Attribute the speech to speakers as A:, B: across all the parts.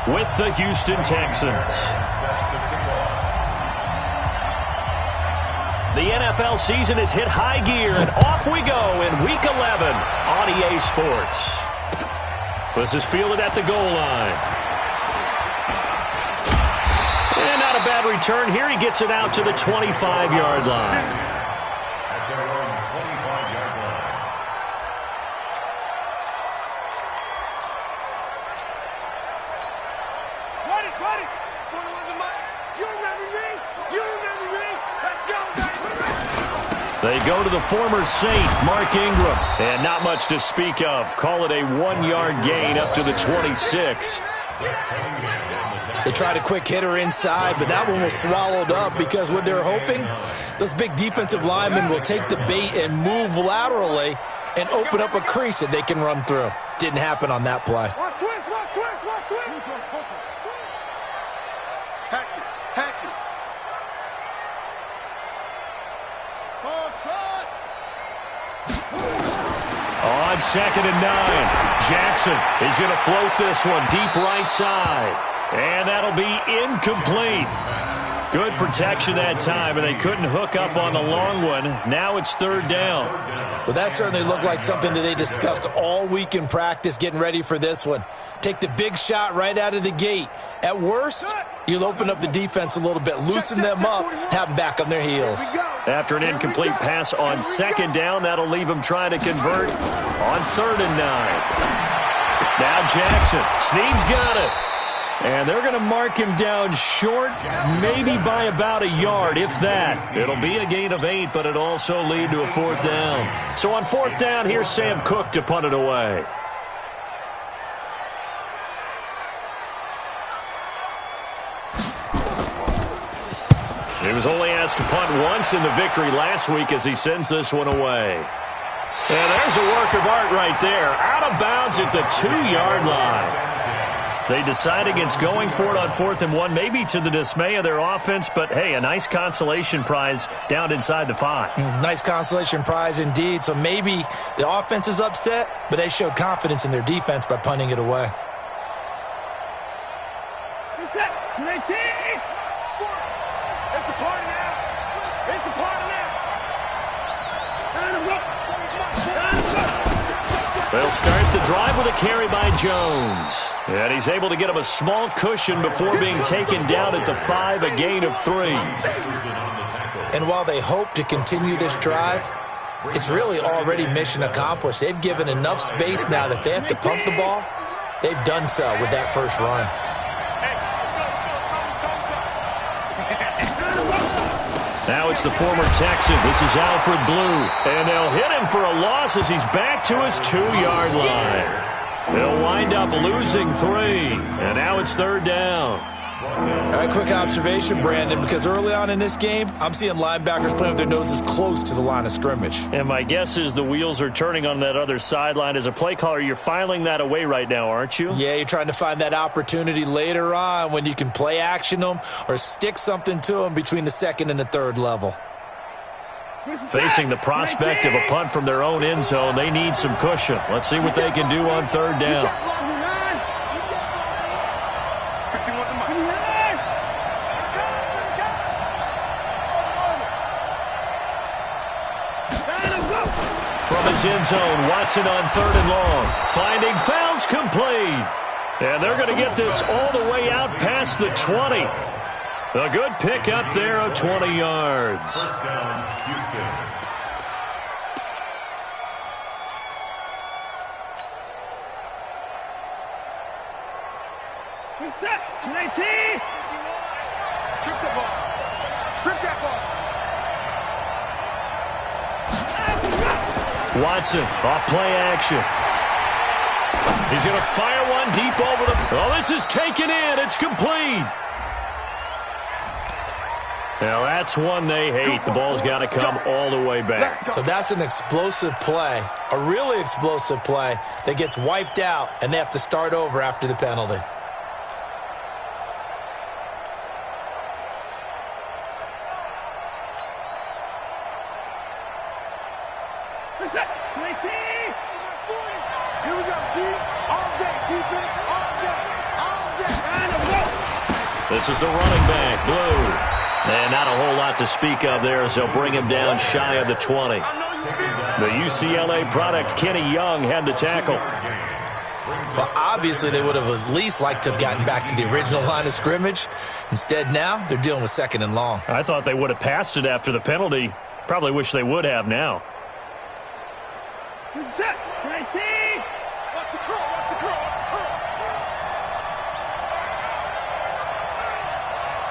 A: with the Houston Texans. The NFL season has hit high gear, and off we go in Week 11 on EA Sports. This is fielded at the goal line. And not a bad return here. He gets it out to the 25-yard line. They go to the former Saint, Mark Ingram. And not much to speak of. Call it a 1-yard gain up to the 26.
B: They tried a quick hitter inside, but that one was swallowed up because what they're hoping, those big defensive linemen will take the bait and move laterally and open up a crease that they can run through. Didn't happen on that play.
C: Watch twist, watch twist, watch twist. Hatch it, hatch it.
A: On 2nd and 9, Jackson is going to float this one deep right side. And that'll be incomplete. Good protection that time, and they couldn't hook up on the long one. Now it's 3rd down.
B: Well, that certainly looked like something that they discussed all week in practice, getting ready for this one. Take the big shot right out of the gate. At worst, you'll open up the defense a little bit, loosen them up, have them back on their heels.
A: After an incomplete pass on 2nd down, that'll leave them trying to convert on 3rd and 9. Now Jackson. Snead's got it. And they're going to mark him down short, maybe by about a yard, if that. It'll be a gain of 8, but it'll also lead to a 4th down. So on 4th down, here's Sam Cook to punt it away. He was only asked to punt once in the victory last week as he sends this one away. And there's a work of art right there. Out of bounds at the 2-yard line. They decide against going for it on 4th and 1, maybe to the dismay of their offense, but hey, a nice consolation prize down inside the 5.
B: Nice consolation prize indeed. So maybe the offense is upset, but they showed confidence in their defense by punting it away.
C: It's that 19. It's a party now. It's a party now.
A: They'll start the drive with a carry by Jones. And he's able to get him a small cushion before being taken down at the 5, a gain of 3.
B: And while they hope to continue this drive, it's really already mission accomplished. They've given enough space now that they have to punt the ball. They've done so with that first run.
A: Now it's the former Texan. This is Alfred Blue. And they'll hit him for a loss as he's back to his 2-yard line. They'll wind up losing 3. And now it's 3rd down.
B: All right, quick observation, Brandon, because early on in this game, I'm seeing linebackers playing with their noses close to the line of scrimmage.
A: And my guess is the wheels are turning on that other sideline. As a play caller, you're filing that away right now, aren't you?
B: Yeah, you're trying to find that opportunity later on when you can play action them or stick something to them between the 2nd and the 3rd level.
A: Facing the prospect of a punt from their own end zone, they need some cushion. Let's see what they can do on 3rd down. From his end zone, Watson on 3rd and long. Finding Fowles complete. And they're going to get this all the way out past the 20. A good pick up there of 20 yards.
D: First down, Houston.
C: He's set. 19. Strip the ball. Strip that ball.
A: Watson off play action. He's going to fire one deep over the... Oh, this is taken in. It's complete. Now, that's one they hate. The ball's got to come all the way back.
B: So that's an explosive play, a really explosive play that gets wiped out, and they have to start over after the penalty.
C: Here we go, D. All day, defense, all day, all day.
A: This is the running back, Blue. And not a whole lot to speak of there as they'll bring him down shy of the 20. The UCLA product, Kenny Young, had the tackle.
B: Well, obviously they would have at least liked to have gotten back to the original line of scrimmage. Instead, now they're dealing with second and long.
A: I thought they would have passed it after the penalty. Probably wish they would have now.
C: Set. 19. Watch the curl. Watch the curl. Watch the curl.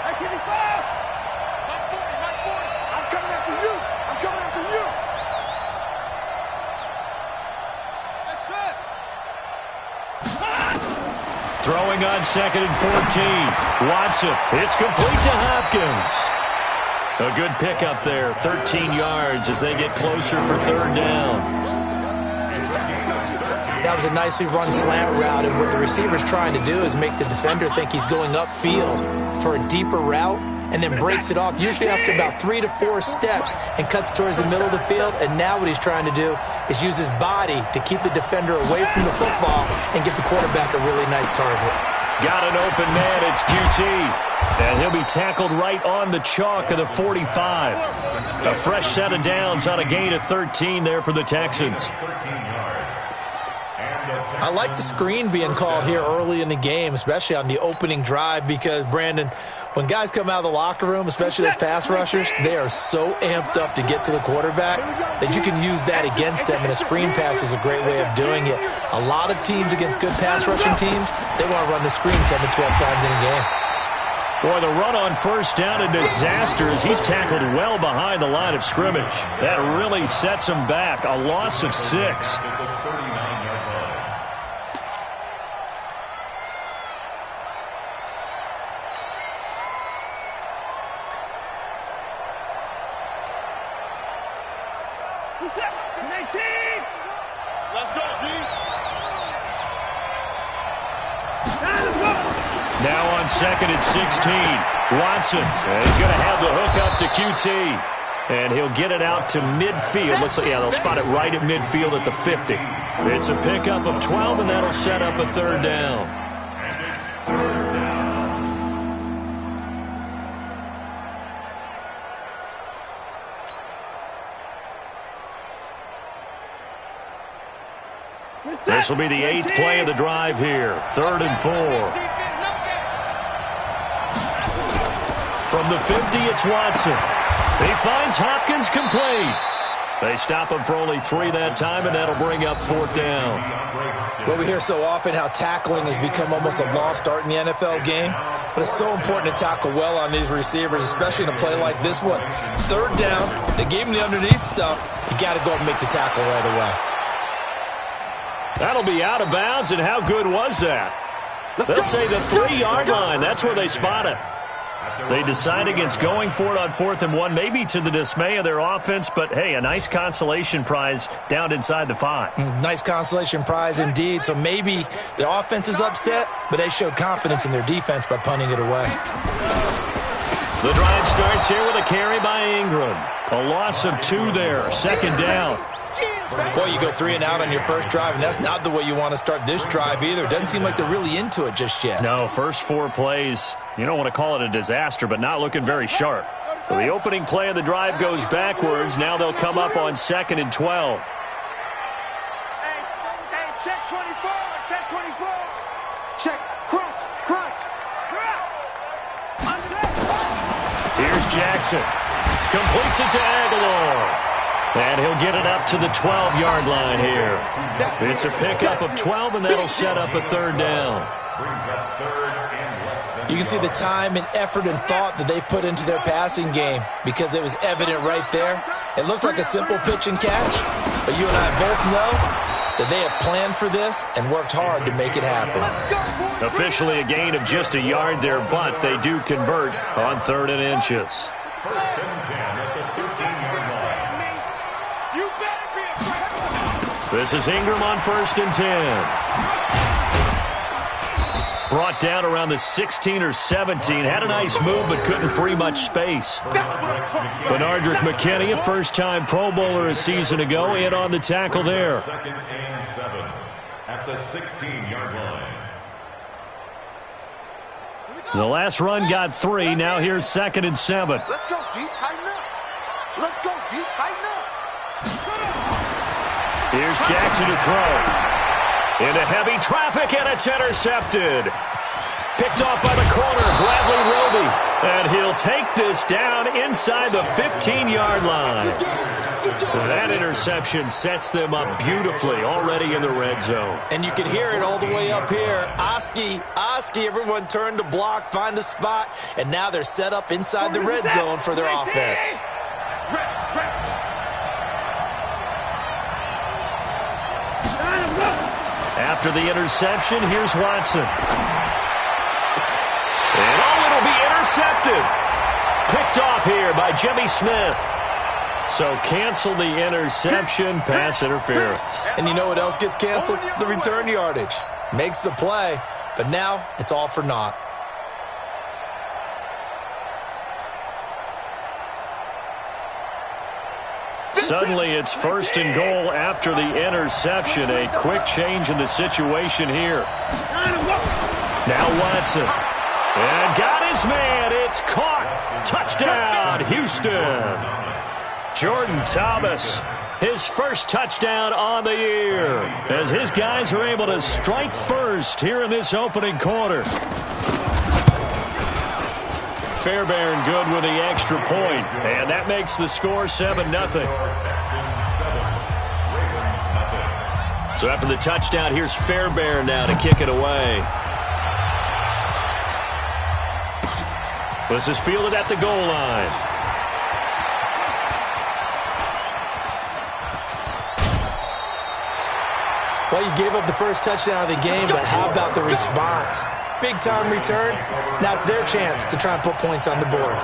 C: 1985. Mike 40. Mike 40. I'm coming after you. I'm coming after you. That's it.
A: Throwing on 2nd and 14. Watson. It's complete to Hopkins. A good pickup there. 13 yards as they get closer for 3rd down.
B: That was a nicely run slant route, and what the receiver's trying to do is make the defender think he's going upfield for a deeper route and then breaks it off, usually after about 3 to 4 steps, and cuts towards the middle of the field. And now what he's trying to do is use his body to keep the defender away from the football and give the quarterback a really nice target.
A: Got an open man. It's QT. And he'll be tackled right on the chalk of the 45. A fresh set of downs on a gain of 13 there for the Texans.
B: I like the screen being called here early in the game, especially on the opening drive, because, Brandon, when guys come out of the locker room, especially as pass rushers, they are so amped up to get to the quarterback that you can use that against them, and a screen pass is a great way of doing it. A lot of teams against good pass rushing teams, they want to run the screen 10 to 12 times in a game.
A: Boy, the run on 1st down, a disaster as he's tackled well behind the line of scrimmage. That really sets him back. A loss of 6.
C: Set. 19. Let's go, D. Let's go.
A: Now on 2nd and 16. Watson. He's going to have the hook up to QT. And he'll get it out to midfield. Looks like, yeah, they'll spot it right at midfield at the 50. It's a pickup of 12, and that'll set up a 3rd down. This will be the 8th play of the drive here. 3rd and 4. From the 50, it's Watson. He finds Hopkins complete. They stop him for only 3 that time, and that'll bring up 4th down.
B: Well, we hear so often how tackling has become almost a lost art in the NFL game, but it's so important to tackle well on these receivers, especially in a play like this one. 3rd down, they gave him the underneath stuff. You got to go and make the tackle right away.
A: That'll be out of bounds, and how good was that? They'll say the 3-yard line. That's where they spot it. They decide against going for it on 4th and 1, maybe to the dismay of their offense, but, hey, a nice consolation prize down inside the 5.
B: Nice consolation prize indeed. So maybe the offense is upset, but they showed confidence in their defense by punting it away.
A: The drive starts here with a carry by Ingram. A loss of 2 there, 2nd down.
B: Boy, you go 3 and out on your first drive, and that's not the way you want to start this drive either. Doesn't seem like they're really into it just yet.
A: No, first 4 plays, you don't want to call it a disaster, but not looking very sharp. So the opening play of the drive goes backwards. Now they'll come up on 2nd and 12.
C: Hey, check 24. Check 24. Check. Crunch. Crunch.
A: Here's Jackson. Completes it to Aguilar. And he'll get it up to the 12-yard line here. It's a pickup of 12, and that'll set up a 3rd down.
B: You can see the time and effort and thought that they put into their passing game because it was evident right there. It looks like a simple pitch and catch, but you and I both know that they have planned for this and worked hard to make it happen.
A: Officially a gain of just a yard there, but they do convert on 3rd and inches.
C: First and 10 at the 15-yard line. You better be afraid.
A: This is Ingram on 1st and 10. Brought down around the 16 or 17. Had a nice move, but couldn't free much space. Benardrick McKinney, a first-time Pro Bowler a season ago, in on the tackle there.
D: 2nd and 7 at the 16-yard line.
A: The last run got 3. Now here's 2nd and 7.
D: Let's go, D. Tighten up. Let's go, D. Tighten up.
A: Here's Jackson to throw. Into heavy traffic, and it's intercepted. Picked off by the corner, Bradley Roby. And he'll take this down inside the 15-yard line. That interception sets them up beautifully already in the red zone.
B: And you can hear it all the way up here. Oski, everyone turned to block, find a spot, and now they're set up inside the red zone for their offense.
A: After the interception, here's Watson. And it'll be intercepted. Picked off here by Jimmy Smith. So cancel the interception, pass interference.
B: And you know what else gets canceled? The return yardage. Makes the play, but now it's all for naught.
A: Suddenly it's 1st and goal after the interception. A quick change in the situation here. Now Watson. And got his man. It's caught. Touchdown, Houston. Jordan Thomas, his first touchdown on the year, as his guys are able to strike first here in this opening quarter. Fairbairn good with the extra point, and that makes the score 7-0. So after the touchdown, here's Fairbairn now to kick it away. This is fielded at the goal line.
B: Well, you gave up the first touchdown of the game, but how about the response? Big-time return. Now it's their chance to try and put points on the board.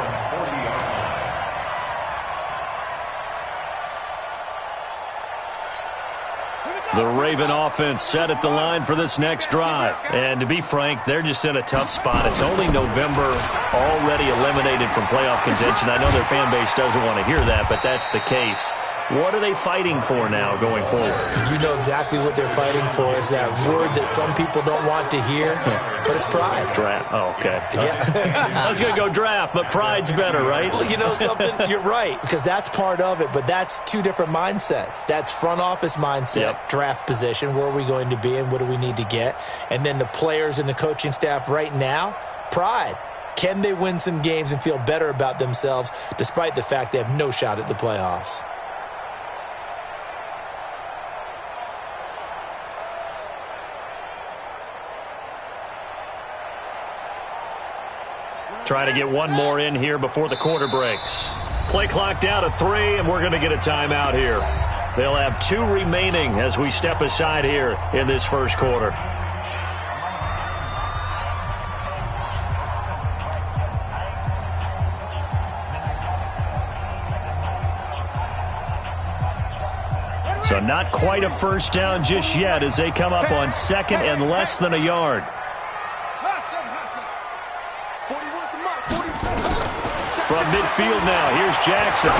A: The Raven offense set at the line for this next drive. And to be frank, they're just in a tough spot. It's only November, already eliminated from playoff contention. I know their fan base doesn't want to hear that, but that's the case. What are they fighting for now going forward?
B: You know exactly what they're fighting for. Is that word that some people don't want to hear, but it's pride.
A: Draft. Oh, okay.
B: Yeah.
A: I was going to go draft, but pride's better, right?
B: Well, you know something? You're right, because that's part of it, but that's two different mindsets. That's front office mindset, draft position, where are we going to be and what do we need to get? And then the players and the coaching staff right now, pride. Can they win some games and feel better about themselves despite the fact they have no shot at the playoffs?
A: Trying to get one more in here before the quarter breaks. Play clock down to 3, and we're going to get a timeout here. They'll have 2 remaining as we step aside here in this first quarter. So not quite a first down just yet as they come up on 2nd and less than a yard. From midfield now, here's Jackson.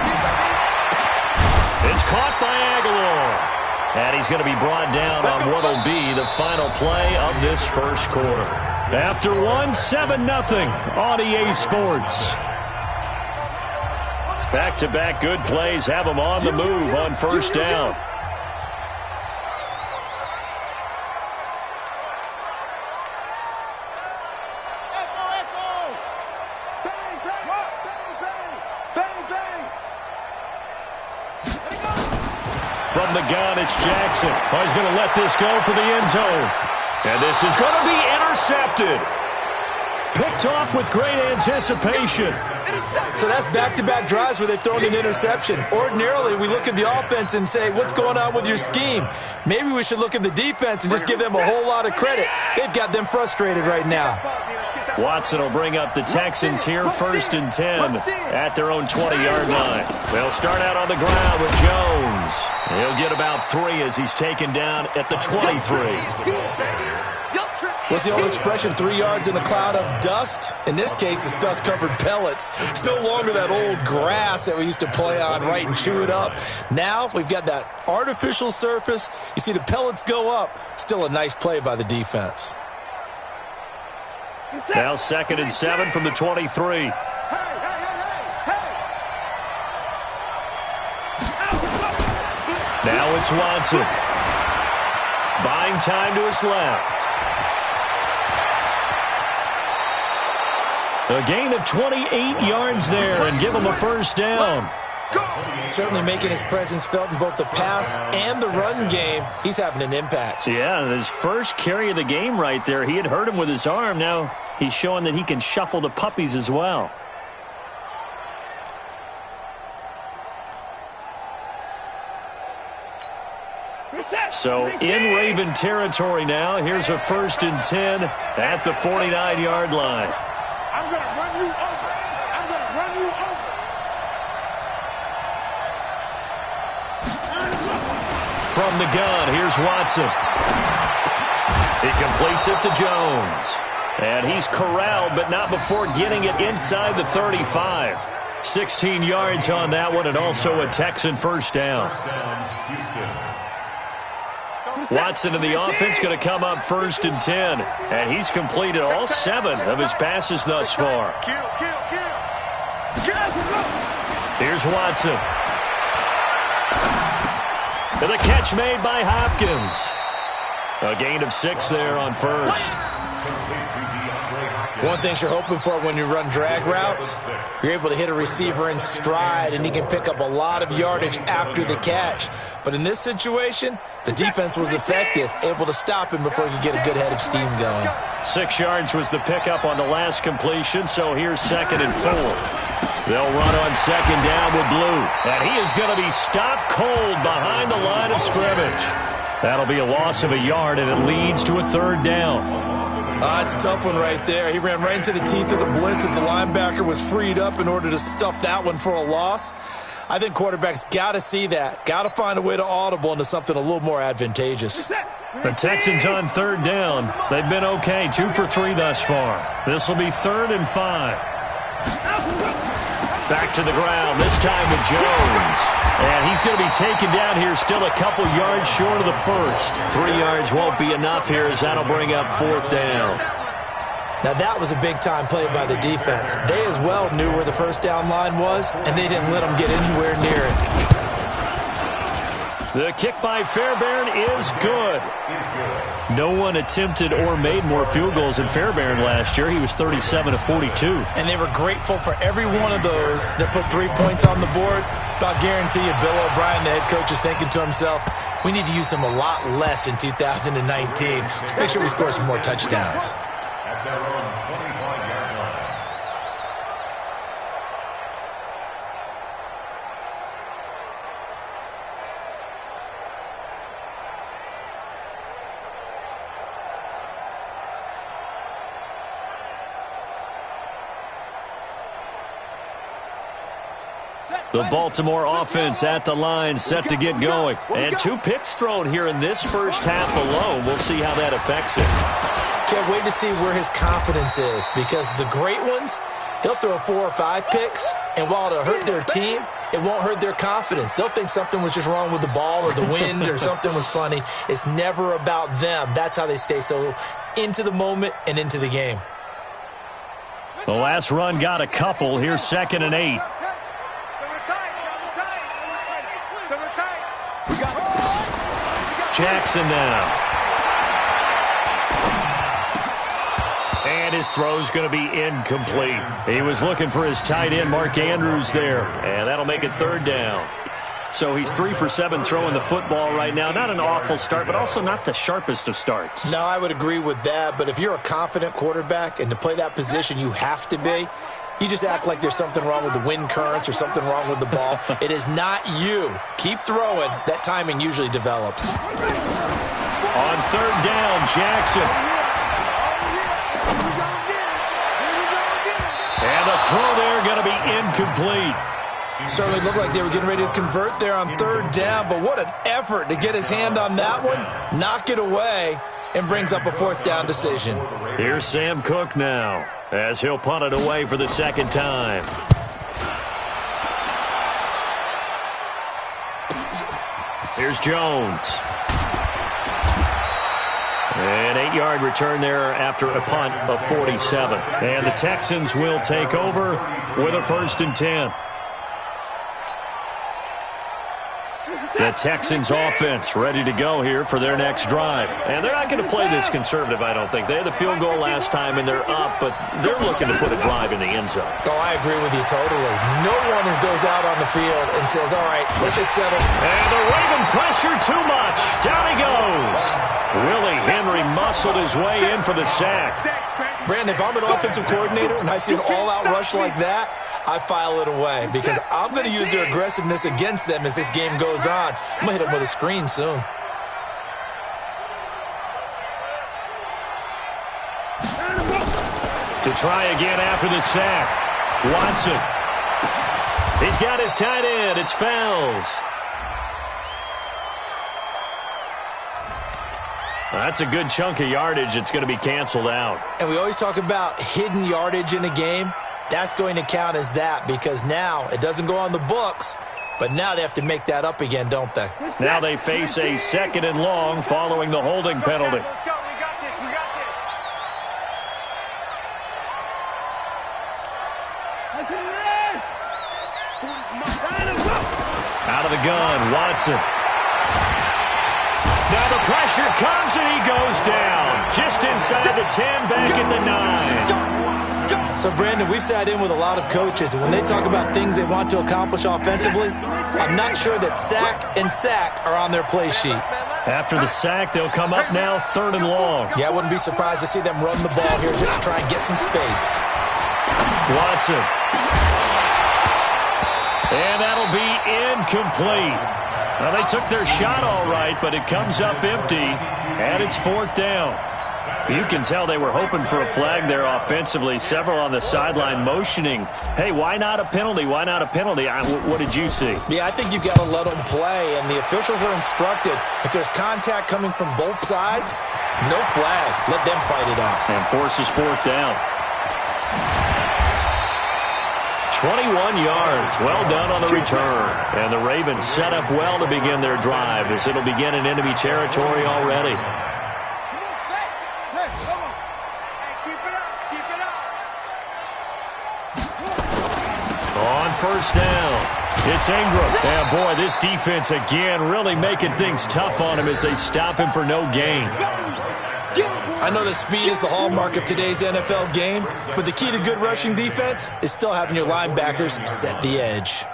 A: It's caught by Aguilar. And he's going to be brought down on what will be the final play of this first quarter. After 7-0 on EA Sports. Back-to-back good plays have them on the move on first down. From the gun, it's Jackson. Oh, he's going to let this go for the end zone. And this is going to be intercepted. Picked off with great anticipation.
B: So that's back-to-back drives where they've thrown an interception. Ordinarily, we look at the offense and say, what's going on with your scheme? Maybe we should look at the defense and just give them a whole lot of credit. They've got them frustrated right now.
A: Watson will bring up the Texans here, 1st and 10 at their own 20-yard line. They'll start out on the ground with Jones. He'll get about 3 as he's taken down at the 23.
B: What's the old expression, 3 yards in a cloud of dust? In this case, it's dust-covered pellets. It's no longer that old grass that we used to play on, right, and chew it up. Now we've got that artificial surface. You see the pellets go up. Still a nice play by the defense.
A: Now 2nd and 7 from the 23. Now it's Watson. Buying time to his left. A gain of 28 yards there and give him a first down.
B: Certainly making his presence felt in both the pass and the run game. He's having an impact.
A: Yeah, his first carry of the game right there. He had hurt him with his arm. Now he's showing that he can shuffle the puppies as well. So in Raven territory now. Here's a 1st and 10 at the 49-yard line.
C: I'm going to run you over. I'm going to run you over.
A: From the gun, here's Watson. He completes it to Jones. And he's corralled, but not before getting it inside the 35. 16 yards on that one, and also a Texan first down. Watson in the offense going to come up 1st and 10. And he's completed all 7 of his passes thus far. Here's Watson. And the catch made by Hopkins. A gain of 6 there on first.
B: One thing you're hoping for when you run drag routes, you're able to hit a receiver in stride, and he can pick up a lot of yardage after the catch. But in this situation, the defense was effective, able to stop him before he could get a good head of steam going.
A: 6 yards was the pickup on the last completion, so here's 2nd and 4. They'll run on 2nd down with Blue. And he is going to be stopped cold behind the line of scrimmage. That'll be a loss of a yard, and it leads to a 3rd down.
B: It's a tough one right there. He ran right into the teeth of the blitz as the linebacker was freed up in order to stuff that one for a loss. I think quarterbacks got to see that. Got to find a way to audible into something a little more advantageous.
A: The Texans on 3rd down. They've been okay, 2 for 3 thus far. This will be 3rd and 5. Back to the ground, this time with Jones. And he's going to be taken down here, still a couple yards short of the first. 3 yards won't be enough here as that'll bring up 4th down.
B: Now that was a big-time play by the defense. They as well knew where the first down line was, and they didn't let them get anywhere near it.
A: The kick by Fairbairn is good. No one attempted or made more field goals than Fairbairn last year. He was 37 of 42.
B: And they were grateful for every one of those that put 3 points on the board. But I'll guarantee you, Bill O'Brien, the head coach, is thinking to himself, we need to use them a lot less in 2019. Let's make sure we score some more touchdowns.
C: At their own 25-yard line.
A: The Baltimore offense at the line, set to get going. And 2 picks thrown here in this first half alone. We'll see how that affects it.
B: Can't wait to see where his confidence is, because the great ones, they'll throw 4 or 5 picks, and while it'll hurt their team, it won't hurt their confidence. They'll think something was just wrong with the ball or the wind or something was funny. It's never about them. That's how they stay so into the moment and into the game.
A: The last run got a couple. Here's 2nd and 8. Jackson now. And his throw's going to be incomplete. He was looking for his tight end, Mark Andrews, there. And that'll make it 3rd down. So he's 3 for 7 throwing the football right now. Not an awful start, but also not the sharpest of starts.
E: No, I would agree with that. But if you're a confident quarterback and to play that position, you have to be. You just act like there's something wrong with the wind currents or something wrong with the ball.
B: It is not you. Keep throwing. That timing usually develops.
A: On 3rd down, Jackson. And the throw there going to be incomplete.
B: Certainly looked like they were getting ready to convert there on 3rd down, but what an effort to get his hand on that one, knock it away, and brings up a 4th down decision.
A: Here's Sam Cook now, as he'll punt it away for the 2nd time. Here's Jones. An 8-yard return there after a punt of 47. And the Texans will take over with a 1st and 10. The Texans offense ready to go here for their next drive. And they're not going to play this conservative, I don't think. They had the field goal last time, and they're up, but they're looking to put a drive in the end zone.
B: Oh, I agree with you totally. No one goes out on the field and says, all right, let's just settle.
A: And the Raven pressure too much. Down he goes. Willie Henry muscled his way in for the sack.
B: Brandon, if I'm an offensive coordinator and I see an all-out rush like that, I file it away because I'm going to use their aggressiveness against them as this game goes on. I'm going to hit them with a screen soon.
A: To try again after the sack. Watson. He's got his tight end. It's Fells. That's a good chunk of yardage. It's going to be canceled out.
B: And we always talk about hidden yardage in a game. That's going to count as that because now it doesn't go on the books, but now they have to make that up again, don't they?
A: Now they face a 2nd and long following the holding penalty.
C: Let's go. We got this. We got this.
A: Out of the gun, Watson. Now the pressure comes and he goes down. Just inside the 10, back at the 9.
B: So, Brandon, we've sat in with a lot of coaches, and when they talk about things they want to accomplish offensively, I'm not sure that sack and sack are on their play sheet.
A: After the sack, they'll come up now 3rd and long.
B: Yeah, I wouldn't be surprised to see them run the ball here just to try and get some space.
A: Watson. And that'll be incomplete. Now, they took their shot all right, but it comes up empty, and it's 4th down. You can tell they were hoping for a flag there offensively. Several on the sideline motioning, hey, why not a penalty? Why not a penalty? What did you see?
B: Yeah, I think you've got to let them play, and the officials are instructed. If there's contact coming from both sides, no flag. Let them fight it out.
A: And forces 4th down. 21 yards. Well done on the return. And the Ravens set up well to begin their drive as it'll begin in enemy territory already. On 1st down, it's Ingram. And boy, this defense again really making things tough on him as they stop him for no gain.
B: I know that speed is the hallmark of today's NFL game, but the key to good rushing defense is still having your linebackers set the edge.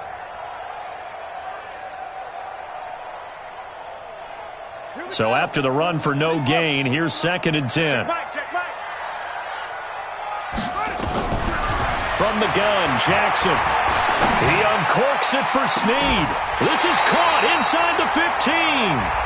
A: So after the run for no gain, here's 2nd and 10. From the gun, Jackson. He uncorks it for Snead. This is caught inside the 15.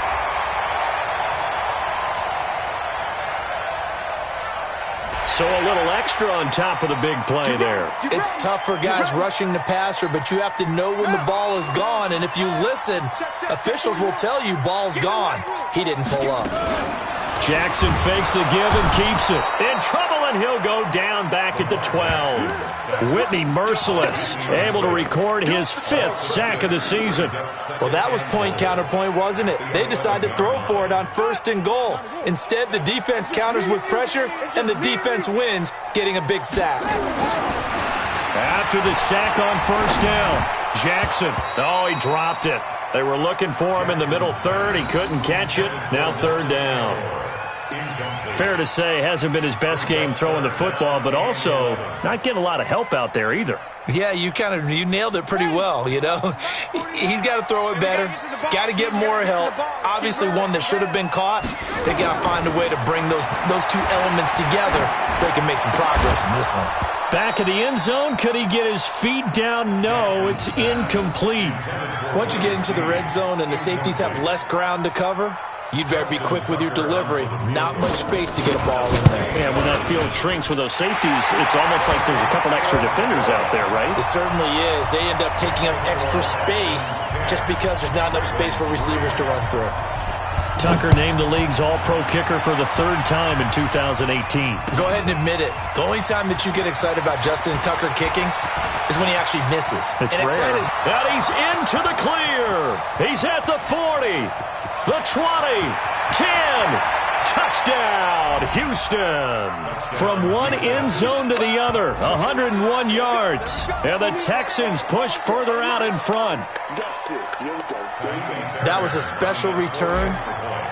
A: So a little extra on top of the big play there.
B: It's tough for guys rushing the passer, but you have to know when the ball is gone. And if you listen, officials will tell you ball's gone. He didn't pull up.
A: Jackson fakes the give and keeps it. In trouble, and he'll go down back at the 12. Whitney merciless, able to record his 5th sack of the season.
B: Well, that was point counterpoint, wasn't it? They decided to throw for it on 1st and goal. Instead, the defense counters with pressure, and the defense wins, getting a big sack.
A: After the sack on 1st down, Jackson, oh, he dropped it. They were looking for him in the middle 3rd. He couldn't catch it. Now 3rd down. Fair to say, hasn't been his best game throwing the football, but also not getting a lot of help out there either.
B: Yeah, you nailed it pretty well, you know. He's got to throw it better, got to get more help. Obviously one that should have been caught. They got to find a way to bring those two elements together so they can make some progress in this one.
A: Back of the end zone, could he get his feet down? No, it's incomplete.
B: Once you get into the red zone and the safeties have less ground to cover, you'd better be quick with your delivery. Not much space to get a ball in there.
A: Yeah, when that field shrinks with those safeties, it's almost like there's a couple extra defenders out there, right?
B: It certainly is. They end up taking up extra space just because there's not enough space for receivers to run through.
A: Tucker named the league's all-pro kicker for the 3rd time in 2018.
B: Go ahead and admit it. The only time that you get excited about Justin Tucker kicking is when he actually misses.
A: It's rare. And he's into the clear. He's at the 40, the 20, 10, Touchdown, Houston. From one end zone to the other, 101 yards. And the Texans push further out in front.
B: That was a special return,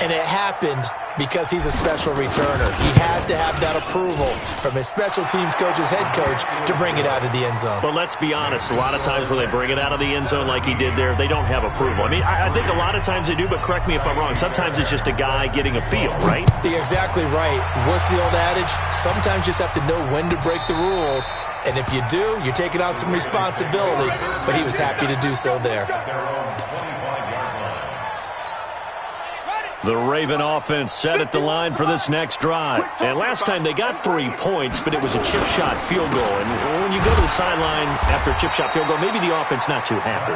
B: and it happened because he's a special returner. He has to have that approval from his special teams coach's head coach to bring it out of the end zone.
A: But let's be honest, a lot of times when they bring it out of the end zone like he did there, they don't have approval. I mean, I think a lot of times they do, but correct me if I'm wrong. Sometimes it's just a guy getting a feel, right?
B: You're exactly right. What's the old adage? Sometimes you just have to know when to break the rules. And if you do, you're taking on some responsibility. But he was happy to do so there.
A: The Raven offense set at the line for this next drive. And last time they got 3 points, but it was a chip shot field goal. And when you go to the sideline after a chip shot field goal, maybe the offense not too happy.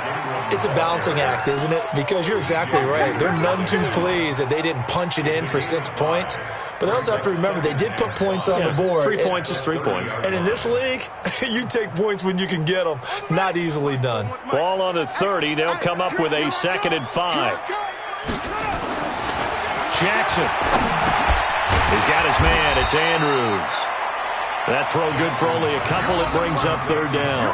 B: It's a balancing act, isn't it? Because you're exactly right. They're none too pleased that they didn't punch it in for 6 points. But they also have to remember they did put points on the board.
A: 3 points is 3 points.
B: And in this league, you take points when you can get them. Not easily done.
A: Ball on the 30. They'll come up with a 2nd and 5. Jackson. He's got his man. It's Andrews. That throw good for only a couple. It brings up 3rd down.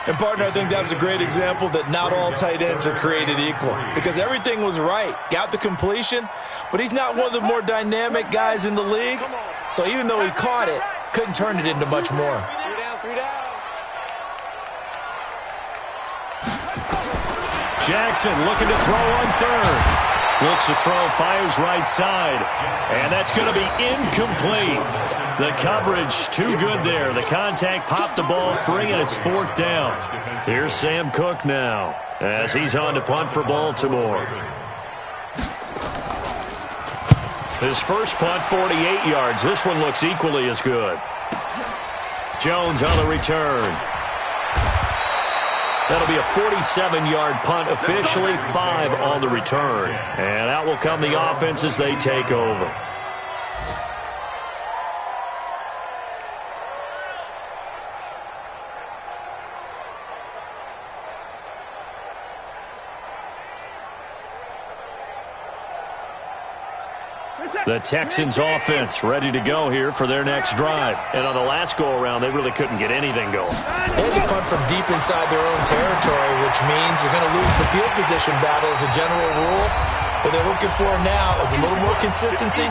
B: And, partner, I think that was a great example that not all tight ends are created equal. Because everything was right. Got the completion, but he's not one of the more dynamic guys in the league. So even though he caught it, couldn't turn it into much more.
A: Jackson looking to throw on 3rd. Looks to throw, fires right side. And that's going to be incomplete. The coverage too good there. The contact popped the ball free, and it's 4th down. Here's Sam Cook now as he's on to punt for Baltimore. His first punt, 48 yards. This one looks equally as good. Jones on the return. That'll be a 47-yard punt, officially 5 on the return. And out will come the offense as they take over. The Texans offense ready to go here for their next drive. And on the last go-around, they really couldn't get anything going.
B: They had to punt from deep inside their own territory, which means you're going to lose the field position battle as a general rule. What they're looking for now is a little more consistency,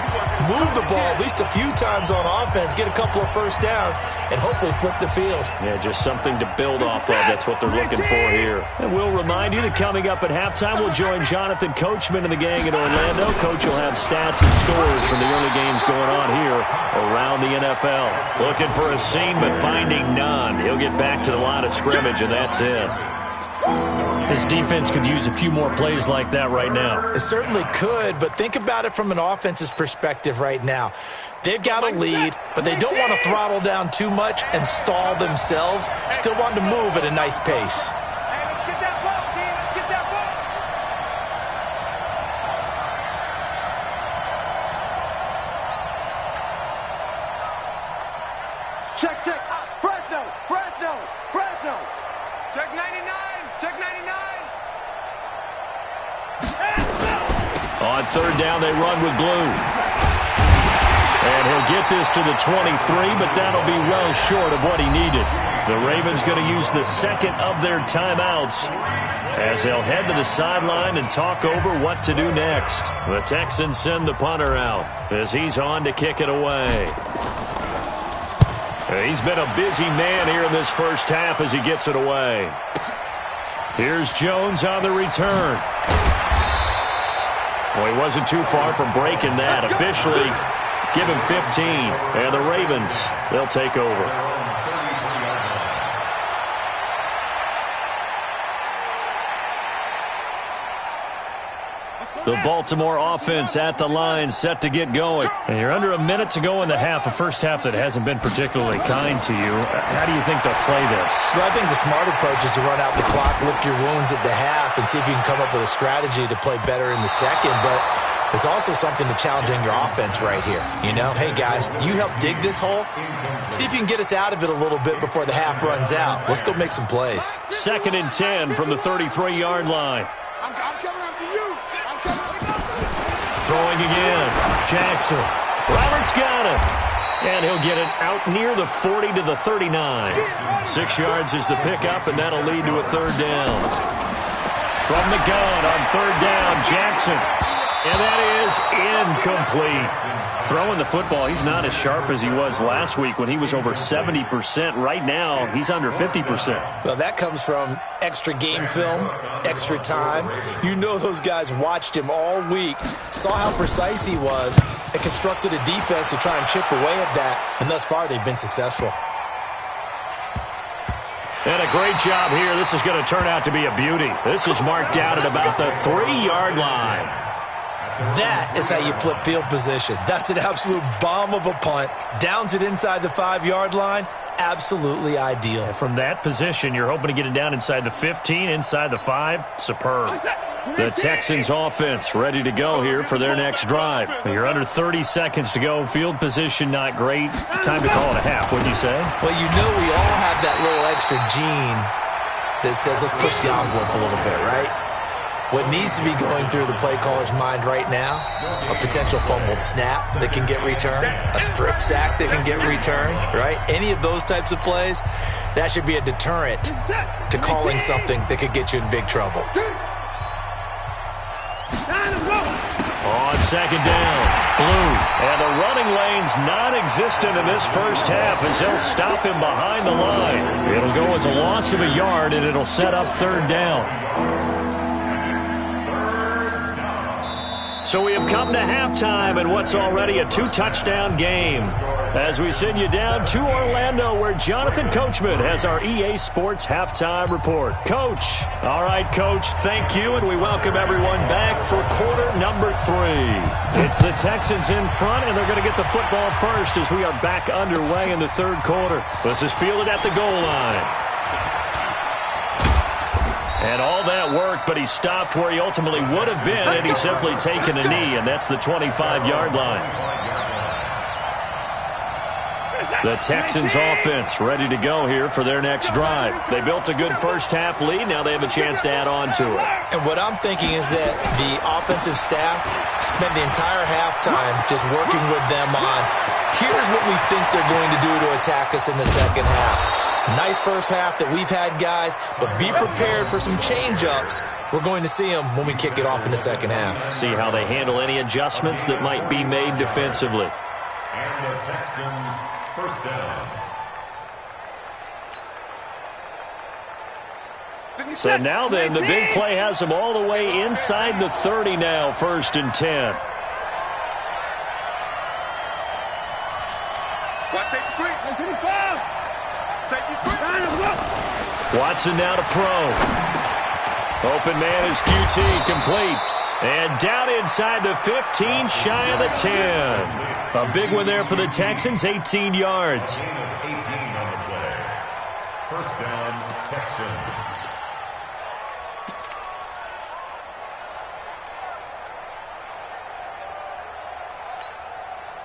B: move the ball at least a few times on offense, get a couple of first downs, and hopefully flip the field.
A: Yeah, just something to build off of. That's what they're looking for here. And we'll remind you that coming up at halftime, we'll join Jonathan Coachman and the gang in Orlando. Coach will have stats and scores from the early games going on here around the NFL. Looking for a seam, but finding none. He'll get back to the line of scrimmage, and that's it. His defense could use a few more plays like that right now.
B: It certainly could, but think about it from an offense's perspective right now. They've got a lead, but they don't want to throttle down too much and stall themselves. Still want to move at a nice pace.
D: Check, check. Fresno, Fresno, Fresno. Check 99, check 99.
A: On 3rd down, they run with Blue. And he'll get this to the 23, but that'll be well short of what he needed. The Ravens going to use the 2nd of their timeouts as they'll head to the sideline and talk over what to do next. The Texans send the punter out as he's on to kick it away. He's been a busy man here in this first half as he gets it away. Here's Jones on the return. Well, he wasn't too far from breaking that. Officially, give him 15. And the Ravens, they'll take over. The Baltimore offense at the line, set to get going. And you're under a minute to go in the half, a first half that hasn't been particularly kind to you. How do you think they'll play this?
B: Well, I think the smart approach is to run out the clock, lick your wounds at the half, and see if you can come up with a strategy to play better in the second. But there's also something to challenging your offense right here. You know, hey, guys, you help dig this hole. See if you can get us out of it a little bit before the half runs out. Let's go make some plays.
A: 2nd and 10 from the 33-yard line.
D: I'm coming after you. I'm coming.
A: Throwing again. Jackson. Roberts got it. And he'll get it out near the 40 to the 39. 6 yards is the pickup, and that'll lead to a third down. From the gun on third down, Jackson. And that is incomplete. Throwing the football, he's not as sharp as he was last week when he was over 70%. Right now, he's under 50%.
B: Well, that comes from extra game film, extra time. You know those guys watched him all week, saw how precise he was, and constructed a defense to try and chip away at that. And thus far, they've been successful.
A: And a great job here. This is going to turn out to be a beauty. This is marked out at about the 3-yard line.
B: That is how you flip field position. That's an absolute bomb of a punt. Downs it inside the 5-yard line. Absolutely ideal.
A: And from that position, you're hoping to get it down inside the 15, inside the 5. Superb. The Texans offense ready to go here for their next drive. You're under 30 seconds to go. Field position not great. Time to call it a half, wouldn't you say?
B: Well, you know we all have that little extra gene that says let's push the envelope a little bit, right? What needs to be going through the play caller's mind right now, a potential fumbled snap that can get returned, a strip sack that can get returned, right? Any of those types of plays, that should be a deterrent to calling something that could get you in big trouble.
A: On second down, Blue. And the running lane's non-existent in this first half as they'll stop him behind the line. It'll go as a loss of a yard, and it'll set up third down. So we have come to halftime in what's already a 2-touchdown game as we send you down to Orlando where Jonathan Coachman has our EA Sports Halftime Report. Coach. All right, Coach, thank you, and we welcome everyone back for quarter number 3. It's the Texans in front, and they're going to get the football first as we are back underway in the third quarter. This is fielded at the goal line. And all that worked, but he stopped where he ultimately would have been had he simply taken a knee, and that's the 25-yard line. The Texans offense ready to go here for their next drive. They built a good first-half lead. Now they have a chance to add on to it.
B: And what I'm thinking is that the offensive staff spent the entire halftime just working with them on, here's what we think they're going to do to attack us in the second half. Nice first half that we've had, guys, but be prepared for some change-ups. We're going to see them when we kick it off in the second half.
A: See how they handle any adjustments that might be made defensively.
C: And the Texans first down.
A: So now then, the big play has them all the way inside the 30 now, 1st and 10.
D: Watch it, 3.
A: Watson now to throw. Open man is QT, complete. And down inside the 15, shy of the 10. A big one there for the Texans, 18 yards.
C: 18 on the play. First down, Texans.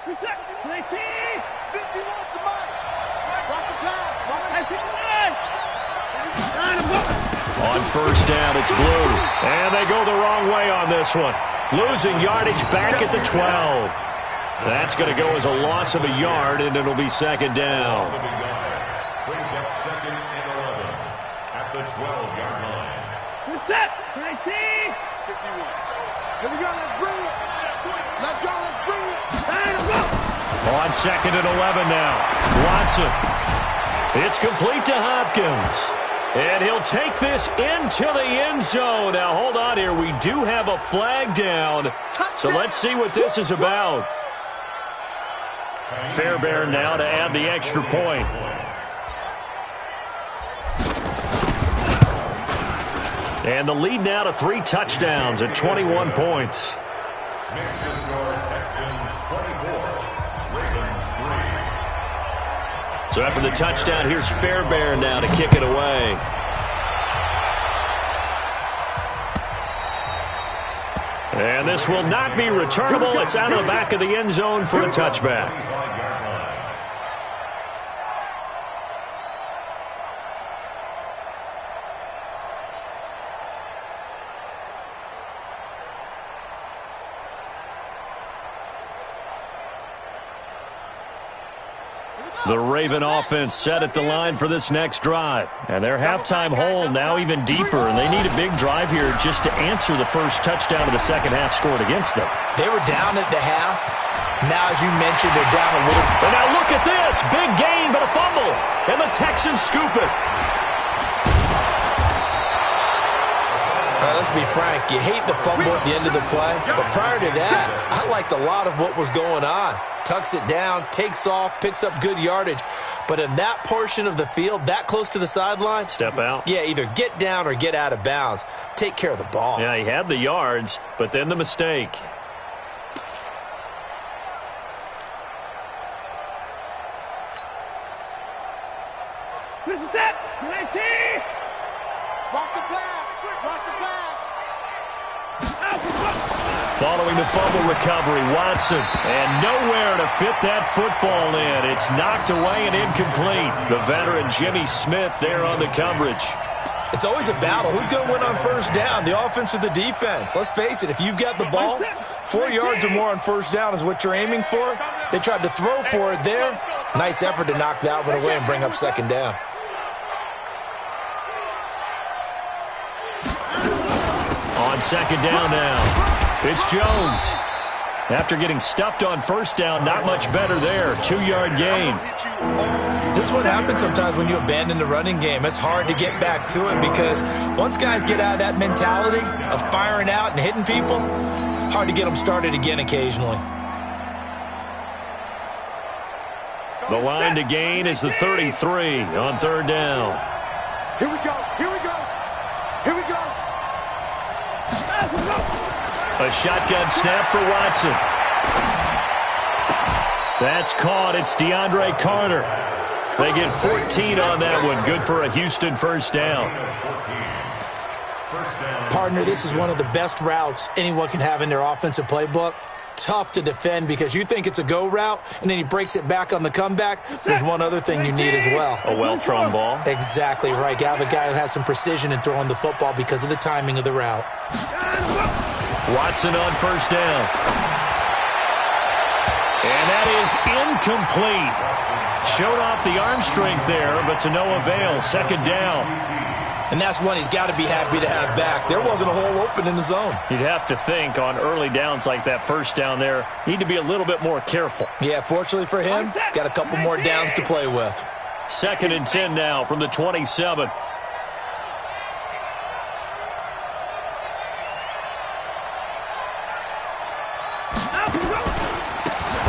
D: Reset. 19. 51 to Mike. Watch the pass. Watch the pass.
A: On first down, it's Blue. And they go the wrong way on this one. Losing yardage back at the 12. That's going to go as a loss of a yard, and it'll be second down.
C: Brings up 2nd and 11 at the 12-yard line.
D: Reset. 19. 51. Here we go. Let's bring it. Let's go. Let's bring it.
A: On 2nd and 11 now. Watson. It's complete to Hopkins. And he'll take this into the end zone. Now, hold on here. We do have a flag down. So let's see what this is about. Fairbairn now to add the extra point. And the lead now to 3 touchdowns at 21 points.
C: Makes the score Texans 24, Ravens 3.
A: So after the touchdown, here's Fairbairn now to kick it away. And this will not be returnable. It's out of the back of the end zone for a touchback. The Raven offense set at the line for this next drive. And their halftime hole now even deeper, and they need a big drive here just to answer the first touchdown of the second half scored against them.
B: They were down at the half. Now, as you mentioned, they're down a little.
A: And now look at this. Big gain, but a fumble. And the Texans scoop it.
B: Let's be frank. You hate the fumble at the end of the play. But prior to that, I liked a lot of what was going on. Tucks it down, takes off, picks up good yardage. But in that portion of the field, that close to the sideline,
A: step out.
B: Yeah, either get down or get out of bounds. Take care of the ball.
A: Yeah, he had the yards, but then the mistake.
D: This is it. 19. Watch the pass. Watch the pass.
A: Following the fumble recovery, Watson. And nowhere to fit that football in. It's knocked away and incomplete. The veteran Jimmy Smith there on the coverage.
B: It's always a battle. Who's going to win on first down, the offense or the defense? Let's face it, if you've got the ball, 4 yards or more on first down is what you're aiming for. They tried to throw for it there. Nice effort to knock that one away and bring up second down.
A: On second down now, it's Jones. After getting stuffed on first down, not much better there. 2-yard gain.
B: This is what happens sometimes when you abandon the running game. It's hard to get back to it because once guys get out of that mentality of firing out and hitting people, hard to get them started again occasionally.
A: The line to gain is the 33 on third down.
D: Here we go. Here we go. Here we go.
A: A shotgun snap for Watson. That's caught. It's DeAndre Carter. They get 14 on that one. Good for a Houston first down.
B: Partner, this is one of the best routes anyone can have in their offensive playbook. Tough to defend because you think it's a go route, and then he breaks it back on the comeback. There's one other thing you need as well.
A: A well-thrown ball.
B: Exactly right. You have a guy who has some precision in throwing the football because of the timing of the route.
A: Watson on first down. And that is incomplete. Showed off the arm strength there, but to no avail. Second down.
B: And that's one he's got to be happy to have back. There wasn't a hole open in the zone.
A: You'd have to think on early downs like that first down there, need to be a little bit more careful.
B: Yeah, fortunately for him, got a couple more downs to play with.
A: 2nd and 10 now from the 27.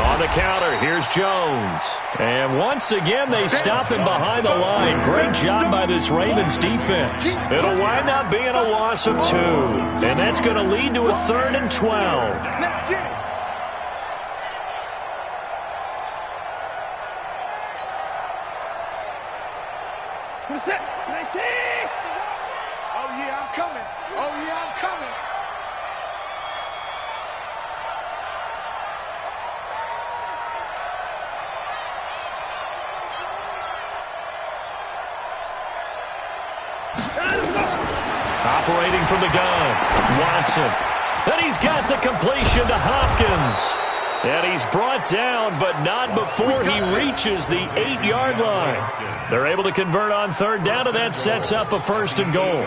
A: On the counter, here's Jones. And once again, they stop him behind the line. Great job by this Ravens defense. It'll wind up being a loss of 2. And that's going to lead to a 3rd and 12.
D: Let's get it. What's that? 19. Oh, yeah, I'm coming. Oh, yeah, I'm coming.
A: Operating from the gun, Watson. And he's got the completion to Hopkins. And he's brought down, but not before he reaches the 8-yard line. They're able to convert on third down, and that sets up a 1st and goal.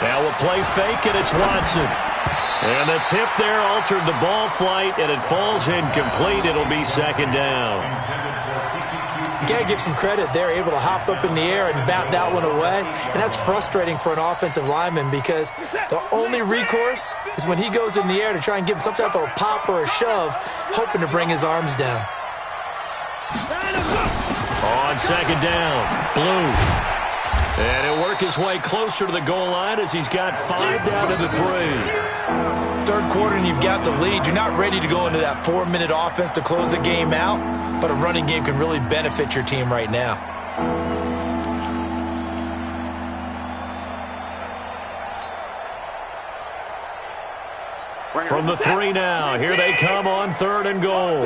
A: Now a play fake, and it's Watson. And the tip there altered the ball flight, and it falls incomplete. It'll be 2nd down.
B: You got to give some credit. They're able to hop up in the air and bat that one away. And that's frustrating for an offensive lineman because the only recourse is when he goes in the air to try and give some type of a pop or a shove, hoping to bring his arms down.
A: On 2nd down, Blue. And he'll work his way closer to the goal line as he's got 5 down to the 3.
B: Third quarter and you've got the lead. You're not ready to go into that 4-minute offense to close the game out, but a running game can really benefit your team right now.
A: From the 3 now, here they come on 3rd and goal.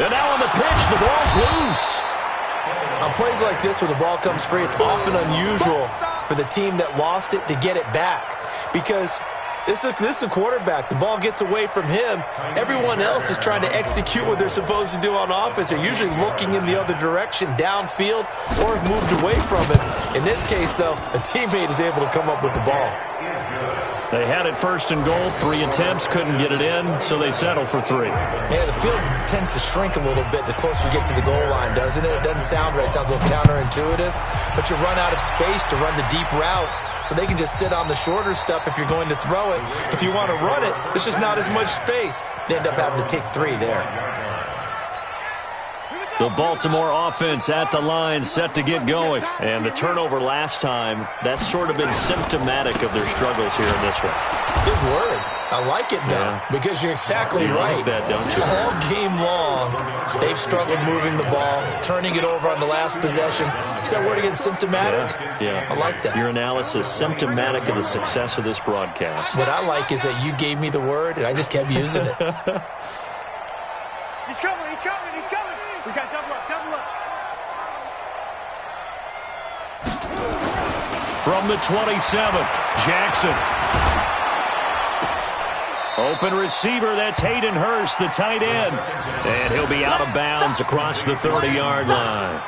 A: And now on the pitch, the ball's loose.
B: On plays like this where the ball comes free, it's often unusual for the team that lost it to get it back because this is a quarterback. The ball gets away from him. Everyone else is trying to execute what they're supposed to do on offense. They're usually looking in the other direction, downfield, or have moved away from it. In this case, though, a teammate is able to come up with the ball.
A: They had it 1st and goal, 3 attempts, couldn't get it in, so they settle for 3.
B: Yeah, the field tends to shrink a little bit the closer you get to the goal line, doesn't it? It doesn't sound right. It sounds a little counterintuitive, but you run out of space to run the deep routes, so they can just sit on the shorter stuff if you're going to throw it. If you want to run it, there's just not as much space. They end up having to take 3 there.
A: The Baltimore offense at the line, set to get going. And the turnover last time, that's sort of been symptomatic of their struggles here in this one.
B: Good word. I like it, though, because you're exactly right.
A: Like that, don't you?
B: All game long, they've struggled moving the ball, turning it over on the last possession. Is that word again, symptomatic?
A: Yeah.
B: I like that.
A: Your analysis, symptomatic of the success of this broadcast.
B: What I like is that you gave me the word, and I just kept using it.
D: He's coming, he's coming, he's coming. We got double up, double up.
A: From the 27, Jackson. Open receiver, that's Hayden Hurst, the tight end. And he'll be out of bounds across the 30-yard line.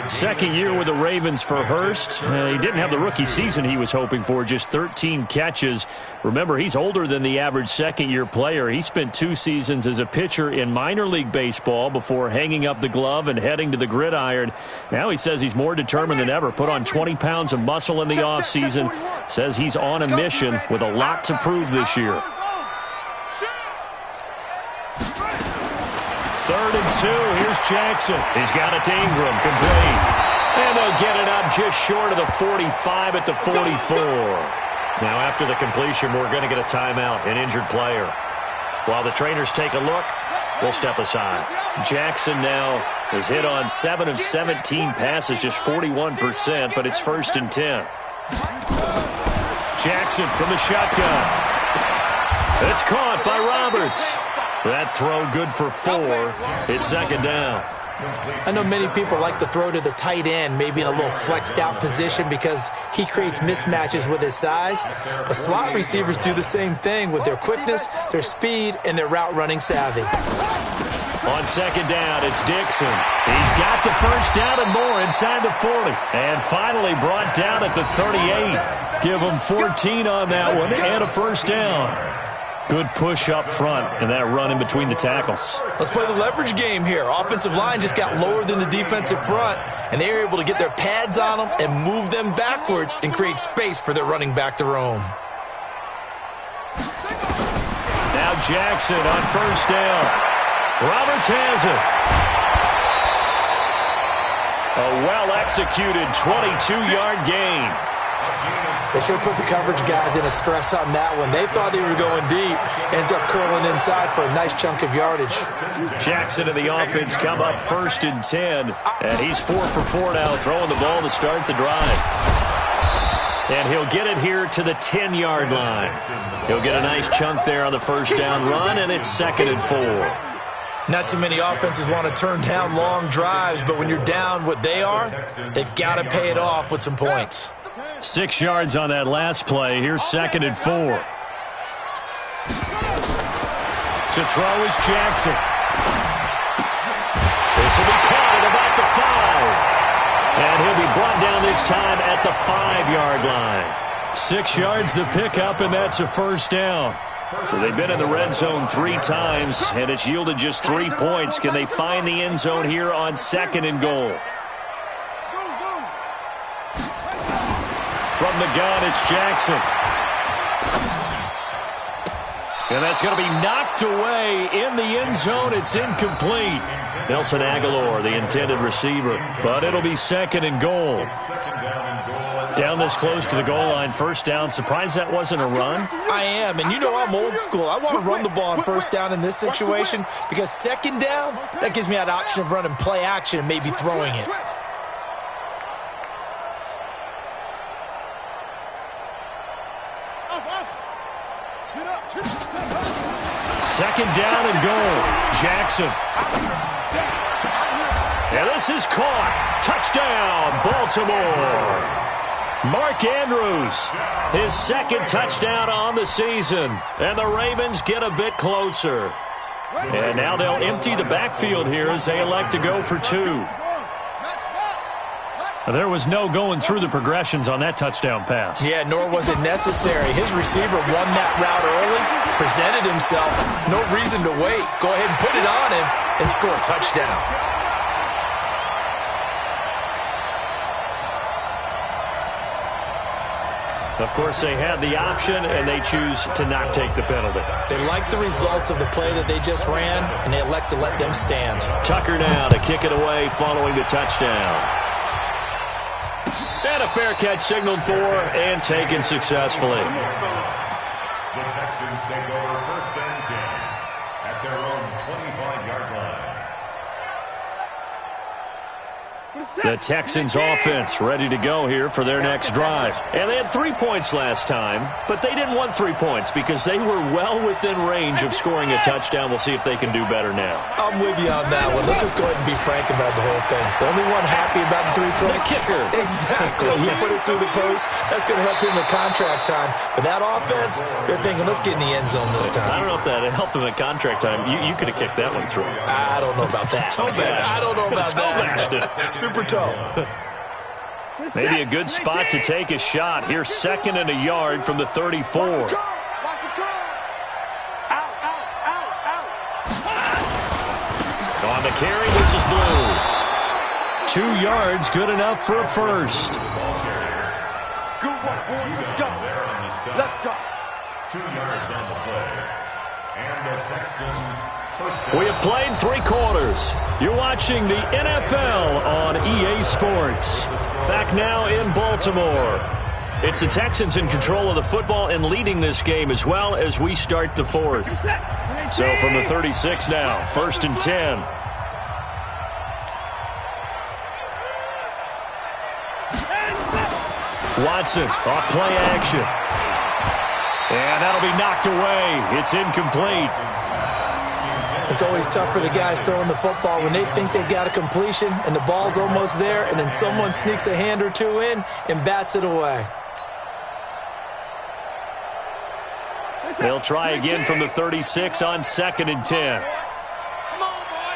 A: Second year with the Ravens for Hurst. He didn't have the rookie season he was hoping for, just 13 catches. Remember, he's older than the average second-year player. He spent 2 seasons as a pitcher in minor league baseball before hanging up the glove and heading to the gridiron. Now he says he's more determined than ever. Put on 20 pounds of muscle in the offseason. Says he's on a mission with a lot to prove this year. 3rd and 2. Here's Jackson. He's got it to Ingram. Complete. And they'll get it up just short of the 45 at the 44. Now, after the completion, we're going to get a timeout, an injured player. While the trainers take a look, we'll step aside. Jackson now is hit on 7 of 17 passes, just 41%, but it's 1st and 10. Jackson from the shotgun. It's caught by Roberts. That throw good for 4. It's 2nd down.
B: I know many people like to throw to the tight end, maybe in a little flexed out position because he creates mismatches with his size. But slot receivers do the same thing with their quickness, their speed, and their route running savvy.
A: On 2nd down, it's Dixon. He's got the 1st down and more inside the 40. And finally brought down at the 38. Give him 14 on that one and a 1st down. Good push up front and that run in between the tackles.
B: Let's play the leverage game here. Offensive line just got lower than the defensive front, and they were able to get their pads on them and move them backwards and create space for their running back to roam.
A: Now Jackson on 1st down. Roberts has it. A well-executed 22-yard gain.
B: They should have put the coverage guys in a stress on that one. They thought they were going deep. Ends up curling inside for a nice chunk of yardage.
A: Jackson and the offense come up 1st and 10. And he's 4 for 4 now, throwing the ball to start the drive. And he'll get it here to the 10-yard line. He'll get a nice chunk there on the 1st down run, and it's 2nd and 4.
B: Not too many offenses want to turn down long drives, but when you're down what they are, they've got to pay it off with some points.
A: 6 yards on that last play. Here's 2nd and 4. To throw is Jackson. This will be caught at about the 5. And he'll be brought down this time at the 5-yard line. 6 yards the pickup, and that's a 1st down. So they've been in the red zone 3 times, and it's yielded just 3 points. Can they find the end zone here on 2nd and goal? From the gun, it's Jackson. And that's going to be knocked away in the end zone. It's incomplete. Nelson Aguilar, the intended receiver. But it'll be second and goal. Down this close to the goal line, first down. Surprised that wasn't a run?
B: I am, and you know I'm old school. I want to run the ball on first down in this situation because second down, that gives me that option of running play action and maybe throwing it.
A: Second down and goal. Jackson. And this is caught. Touchdown, Baltimore. Mark Andrews, his second touchdown on the season. And the Ravens get a bit closer. And now they'll empty the backfield here as they elect to go for two. There was no going through the progressions on that touchdown pass.
B: Yeah, nor was it necessary. His receiver won that route early, presented himself. No reason to wait. Go ahead and put it on him and score a touchdown.
A: Of course, they had the option, and they choose to not take the penalty.
B: They like the results of the play that they just ran, and they elect to let them stand.
A: Tucker now to kick it away following the touchdown. And a fair catch signaled for and taken successfully.
C: The Texans take over first and 10 at their own 25-yard line.
A: The Texans offense ready to go here for their next drive. And they had 3 points last time, but they didn't want 3 points because they were well within range of scoring a touchdown. We'll see if they can do better now.
B: I'm with you on that one. Let's just go ahead and be frank about the whole thing. The only one happy about the 3-point?
A: The kicker.
B: Exactly. He put it through the post. That's going to help him in contract time. But that offense, they're thinking, let's get in the end zone this time.
A: I don't know if that helped him at contract time. You could have kicked that one through.
B: I don't know about that.
A: Toe bashed.
B: I don't know about
A: Toe-bashed
B: that. Super toe.
A: Maybe a good spot to take a shot. Here's second and a yard from the 34. On the carry, this is Blue. 2 yards, good enough for a first.
D: Good work, boy. Let's go. Let's go.
C: 2 yards on the play. And the Texans first down.
A: We have played 3 quarters. You're watching the NFL on EA Sports. Back now in Baltimore. It's the Texans in control of the football and leading this game as well as we start the fourth. So from the 36 now, first and 10. Watson off play action. And that'll be knocked away. It's incomplete.
B: It's always tough for the guys throwing the football when they think they've got a completion and the ball's almost there, and then someone sneaks a hand or two in and bats it away.
A: They'll try again from the 36 on second and 10.
D: Come on, boy.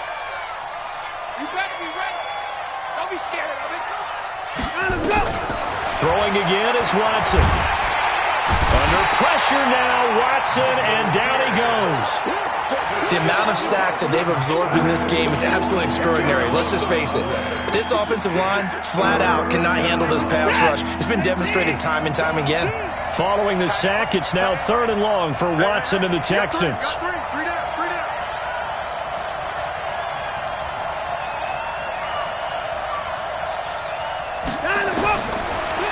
D: You better be ready. Don't be scared of it. Let's go.
A: Throwing again is Watson. Under pressure now, Watson, and down he goes.
B: The amount of sacks that they've absorbed in this game is absolutely extraordinary. Let's just face it. This offensive line, flat out, cannot handle this pass rush. It's been demonstrated time and time again.
A: Following the sack, it's now third and long for Watson and the Texans.
D: Three down.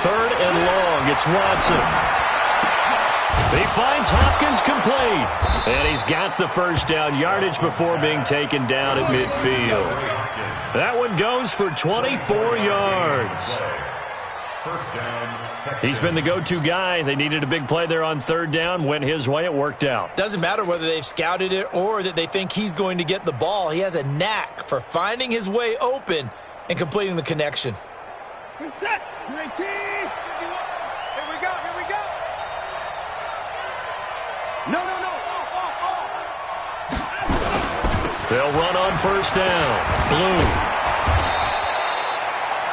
A: Third and long, it's Watson. He finds Hopkins complete. And he's got the first down, yardage before being taken down at midfield. That one goes for 24 yards.
C: First down, Texans.
A: He's been the go-to guy. They needed a big play there on third down. Went his way. It worked out.
B: Doesn't matter whether they've scouted it or that they think he's going to get the ball. He has a knack for finding his way open and completing the connection.
D: Good set. 19. Here we go. No.
A: They'll run on first down. Blue.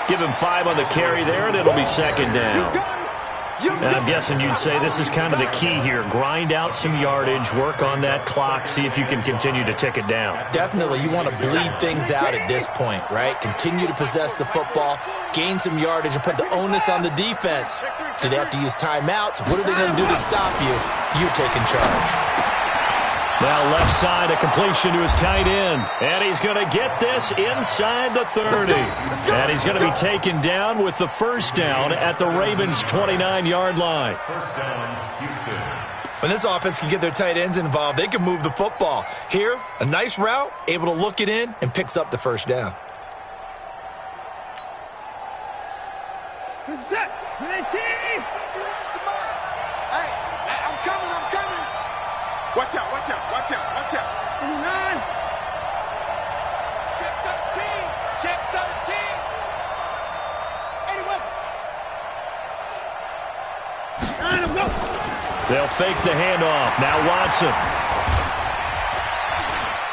A: Give him 5 on the carry there, and it'll be second down. And I'm guessing you'd say this is kind of the key here. Grind out some yardage, work on that clock, see if you can continue to tick it down.
B: Definitely, you want to bleed things out at this point, right? Continue to possess the football, gain some yardage, and put the onus on the defense. Do they have to use timeouts? What are they going to do to stop you? You're taking charge.
A: Now left side, a completion to his tight end. And he's going to get this inside the 30. And he's going to be taken down with the first down at the Ravens' 29-yard line.
C: First down, Houston.
B: When this offense can get their tight ends involved, they can move the football. Here, a nice route, able to look it in, and picks up the first down.
D: Set. 19. Hey, I'm coming. Watch out. 29. Check 13. 81.
A: They'll fake the handoff. Now Watson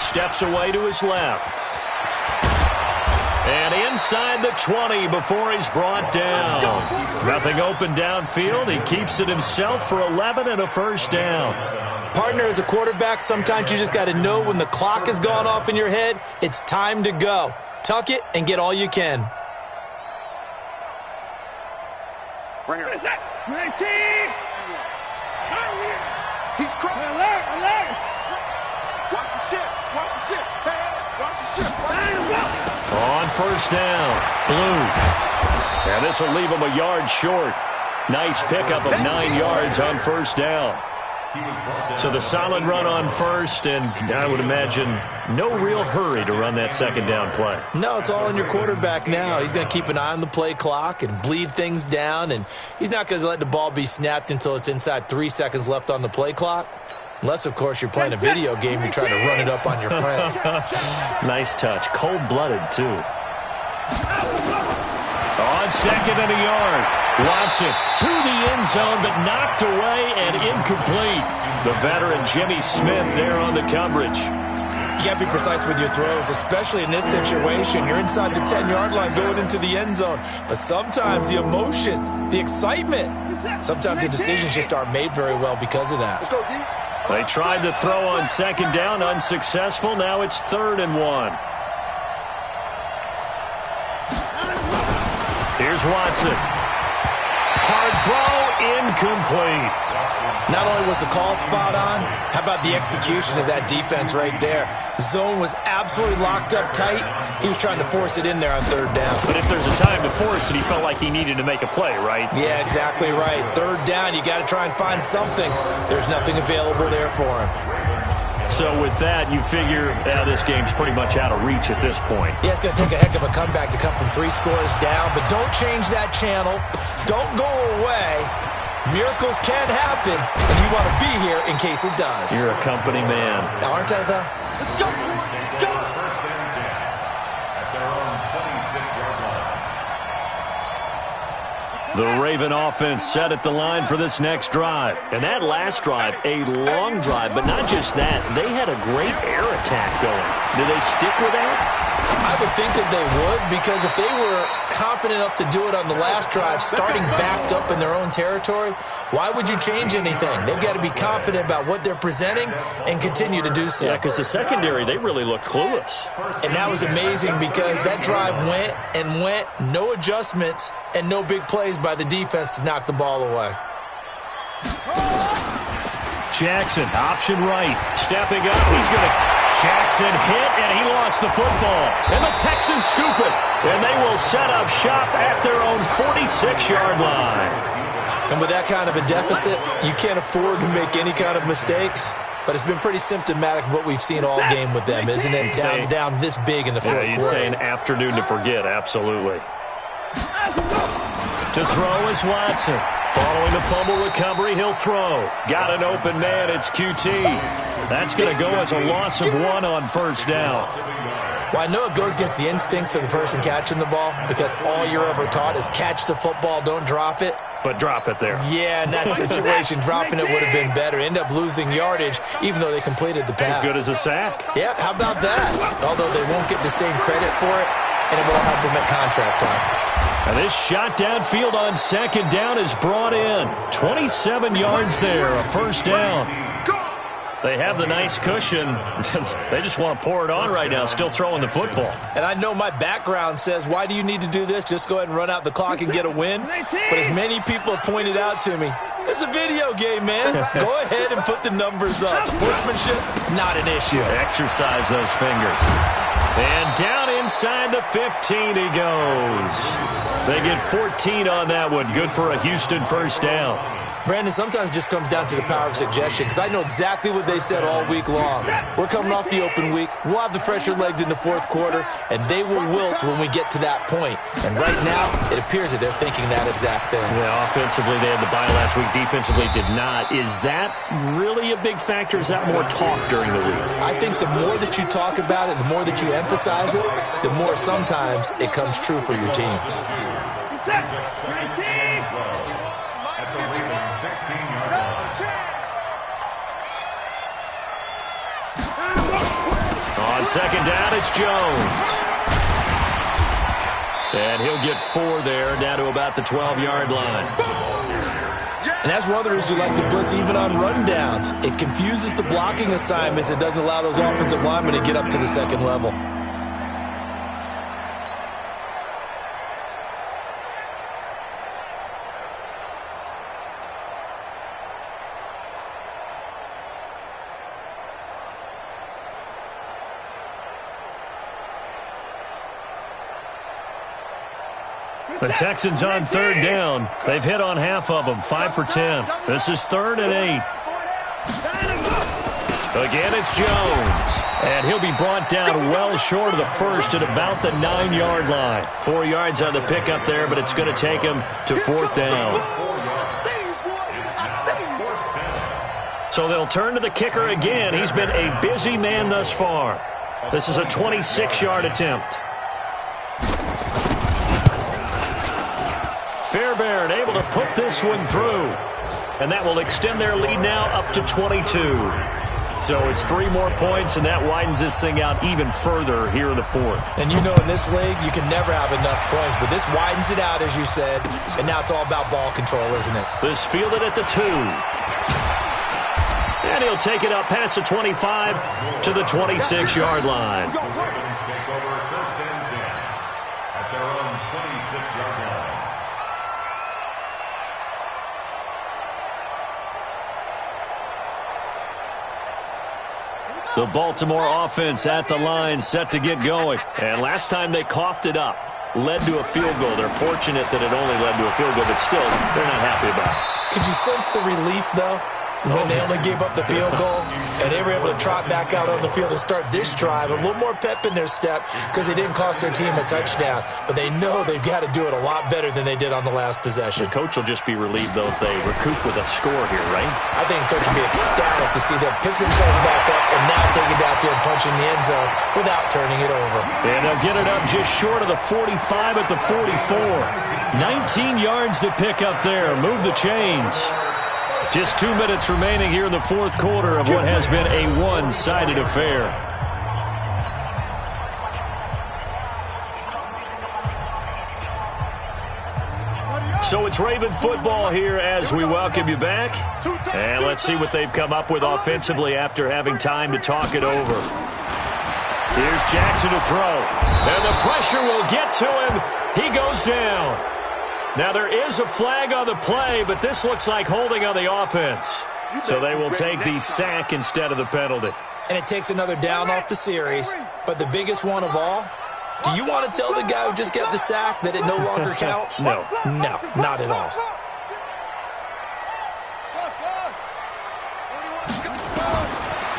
A: steps away to his left. And inside the 20 before he's brought down. Nothing open downfield. He keeps it himself for 11 and a first down.
B: Partner, as a quarterback, sometimes you just got to know when the clock has gone off in your head, it's time to go. Tuck it and get all you can.
D: Bring her. 19. He's crying. Alert. Watch the ship. Hey, watch the ship.
A: On first down, Blue. And this will leave him a yard short. Nice pickup of 9 yards on first down. So the solid run on first, and I would imagine no real hurry to run that second down play.
B: No, it's all in your quarterback now. He's going to keep an eye on the play clock and bleed things down, and he's not going to let the ball be snapped until it's inside 3 seconds left on the play clock. Unless, of course, you're playing a video game, you're trying to run it up on your friend.
A: Nice touch. Cold-blooded, too. On second and a yard. Watson to the end zone, but knocked away and incomplete. The veteran Jimmy Smith there on the coverage.
B: You got to be precise with your throws, especially in this situation. You're inside the 10-yard line going into the end zone. But sometimes the emotion, the excitement, sometimes the decisions just aren't made very well because of that.
D: Let's go, D.
A: They tried to throw on second down, unsuccessful. Now it's 3rd and 1. Here's Watson. Hard throw, incomplete.
B: Not only was the call spot on, how about the execution of that defense right there? The zone was absolutely locked up tight. He was trying to force it in there on 3rd down.
A: But if there's a time to force it, he felt like he needed to make a play, right?
B: Yeah, exactly right. 3rd down, you got to try and find something. There's nothing available there for him.
A: So with that, you figure this game's pretty much out of reach at this point.
B: Yeah, it's going to take a heck of a comeback to come from 3 scores down, but don't change that channel. Don't go away. Miracles can happen, and you want to be here in case it does.
A: You're a company man.
B: Now, aren't I, though?
D: Let's go.
C: First and 10 at their own 26-yard line.
A: The Raven offense set at the line for this next drive. And that last drive, a long drive, but not just that. They had a great air attack going. Do they stick with that?
B: I would think that they would, because if they were confident enough to do it on the last drive, starting backed up in their own territory, why would you change anything? They've got to be confident about what they're presenting and continue to do so.
A: Yeah, because the secondary, they really looked clueless.
B: And that was amazing because that drive went and went, no adjustments and no big plays by the defense to knock the ball away.
A: Jackson, option right, stepping up. He's going to... Jackson hit, and he lost the football. And the Texans scoop it. And they will set up shop at their own 46-yard line.
B: And with that kind of a deficit, you can't afford to make any kind of mistakes. But it's been pretty symptomatic of what we've seen all game with them, isn't it? Down this big in the fourth quarter.
A: You'd say an afternoon to forget, absolutely. To throw is Watson. Following the fumble recovery, he'll throw. Got an open man, it's QT. That's going to go as a loss of 1 on first down.
B: Well, I know it goes against the instincts of the person catching the ball because all you're ever taught is catch the football, don't drop it.
A: But drop it there.
B: Yeah, in that situation, dropping it would have been better. End up losing yardage, even though they completed the pass.
A: As good as a sack.
B: Yeah, how about that? Although they won't get the same credit for it, and it won't help them at contract time.
A: And this shot downfield on second down is brought in. 27 yards there, a first down. They have the nice cushion. They just want to pour it on right now, still throwing the football.
B: And I know my background says, why do you need to do this? Just go ahead and run out the clock and get a win. But as many people have pointed out to me, It's a video game, man. Go ahead and put the numbers up. Sportsmanship, not an issue.
A: Exercise those fingers. And down inside the 15 he goes. They get 14 on that one. Good for a Houston first down.
B: Brandon, sometimes it just comes down to the power of suggestion, because I know exactly what they said all week long. We're coming off the open week. We'll have the fresher legs in the fourth quarter, and they will wilt when we get to that point. And right now, it appears that they're thinking that exact thing.
A: Yeah, offensively, they had the bye last week. Defensively, did not. Is that really a big factor? Is that more talk during the week?
B: I think the more that you talk about it, the more that you emphasize it, the more sometimes it comes true for your team.
A: On second down, it's Jones. And he'll get 4 there, down to about the 12-yard line.
B: And that's one of the reasons you like to blitz even on rundowns. It confuses the blocking assignments. It doesn't allow those offensive linemen to get up to the second level.
A: The Texans on third down. They've hit on half of them, 5 for 10. This is 3rd and 8. Again, it's Jones. And he'll be brought down well short of the first at about the 9-yard line. 4 yards on the pickup there, but it's going to take him to 4th down. So they'll turn to the kicker again. He's been a busy man thus far. This is a 26-yard attempt. Fairbairn able to put this one through. And that will extend their lead now up to 22. So it's 3 more points, and that widens this thing out even further here in the 4th.
B: And you know, in this league, you can never have enough points, but this widens it out, as you said, and now it's all about ball control, isn't it?
A: This fielded at the 2. And he'll take it up past the 25 to the 26-yard line.
C: Take over 1st and 10 at their own 26-yard line.
A: The Baltimore offense at the line, set to get going. And last time they coughed it up, led to a field goal. They're fortunate that it only led to a field goal, but still, they're not happy about it.
B: Could you sense the relief, though, when they only gave up the field goal and they were able to trot back out on the field and start this drive? A little more pep in their step because they didn't cost their team a touchdown, but they know they've got to do it a lot better than they did on the last possession.
A: The coach will just be relieved, though, if they recoup with a score here, right?
B: I think the coach will be ecstatic to see them pick themselves back up and now take it down here and punch in the end zone without turning it over.
A: And they'll get it up just short of the 45 at the 44. 19 yards to pick up there. Move the chains. Just 2 minutes remaining here in the 4th quarter of what has been a one-sided affair. So it's Raven football here as we welcome you back. And let's see what they've come up with offensively after having time to talk it over. Here's Jackson to throw. And the pressure will get to him. He goes down. Now, there is a flag on the play, but this looks like holding on the offense. So they will take the sack instead of the penalty.
B: And it takes another down off the series. But the biggest one of all, do you want to tell the guy who just got the sack that it no longer counts?
A: No.
B: No, not at all.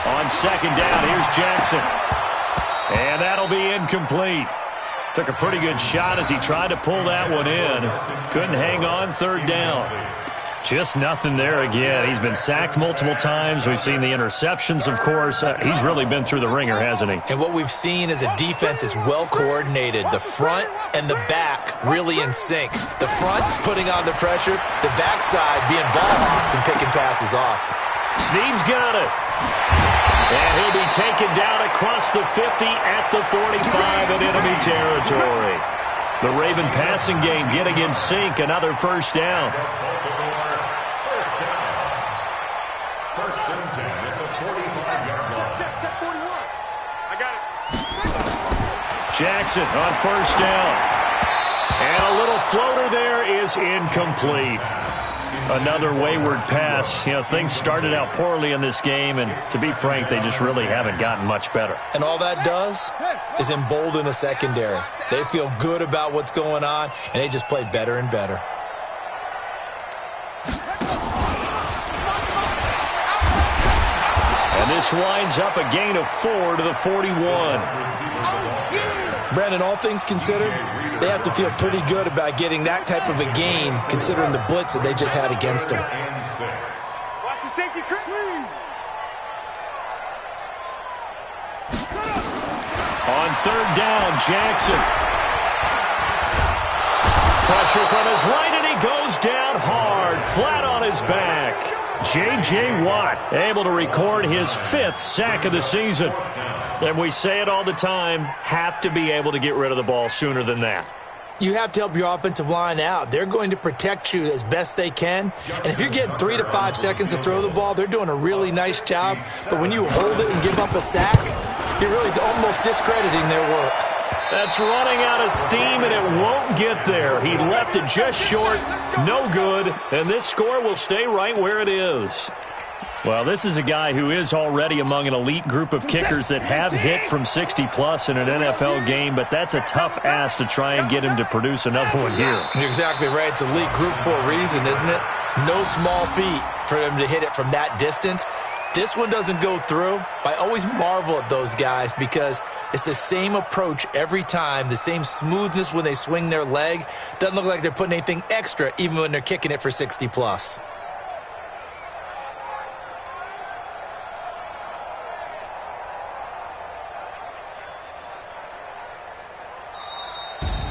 A: On second down, here's Jackson. And that'll be incomplete. Took a pretty good shot as he tried to pull that one in. Couldn't hang on, 3rd down. Just nothing there again. He's been sacked multiple times. We've seen the interceptions, of course. He's really been through the ringer, hasn't he?
B: And what we've seen is a defense that's well coordinated. The front and the back really in sync. The front putting on the pressure, the backside being ball hawks and picking passes off.
A: Snead's got it. And he'll be taken down across the 50 at the 45 in enemy territory. The Raven passing game getting in sync. Another first down.
C: First and 10 at the 45-yard line.
D: Check 41. I got it.
A: Jackson on first down. And a little floater there is incomplete. Another wayward pass. You know, things started out poorly in this game, and to be frank, they just really haven't gotten much better.
B: And all that does is embolden a secondary. They feel good about what's going on, and they just play better and better.
A: And this winds up a gain of 4 to the 41.
B: Brandon, all things considered, they have to feel pretty good about getting that type of a gain, considering the blitz that they just had against them.
D: Watch the safety, Chris.
A: On third down, Jackson. Pressure from his right, and he goes down hard, flat on his back. J.J. Watt able to record his 5th sack of the season. And we say it all the time, have to be able to get rid of the ball sooner than that.
B: You have to help your offensive line out. They're going to protect you as best they can. And if you're getting 3 to 5 seconds to throw the ball, they're doing a really nice job. But when you hold it and give up a sack, you're really almost discrediting their work.
A: That's running out of steam, and it won't get there. He left it just short, no good, and this score will stay right where it is. Well, this is a guy who is already among an elite group of kickers that have hit from 60-plus in an NFL game, but that's a tough ask to try and get him to produce another one here.
B: You're exactly right. It's elite group for a reason, isn't it? No small feat for him to hit it from that distance. This one doesn't go through. I always marvel at those guys because it's the same approach every time, the same smoothness when they swing their leg. Doesn't look like they're putting anything extra even when they're kicking it for 60-plus.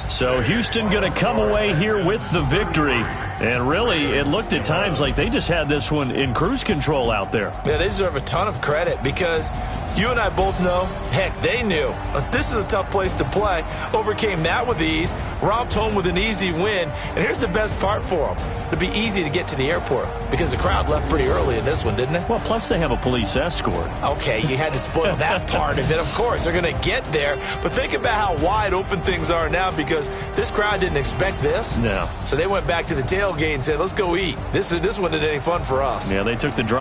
A: So Houston going to come away here with the victory. And really, it looked at times like they just had this one in cruise control out there.
B: Yeah, they deserve a ton of credit because you and I both know, heck, they knew. This is a tough place to play. Overcame that with ease, romped home with an easy win. And here's the best part for them. It'd be easy to get to the airport because the crowd left pretty early in this one, didn't it?
A: Well, plus they have a police escort.
B: Okay, you had to spoil that part of it. Of course, they're going to get there. But think about how wide open things are now because this crowd didn't expect this.
A: No.
B: So they went back to the tailgate and said, let's go eat. This one isn't any fun for us.
A: Yeah, they took the drive.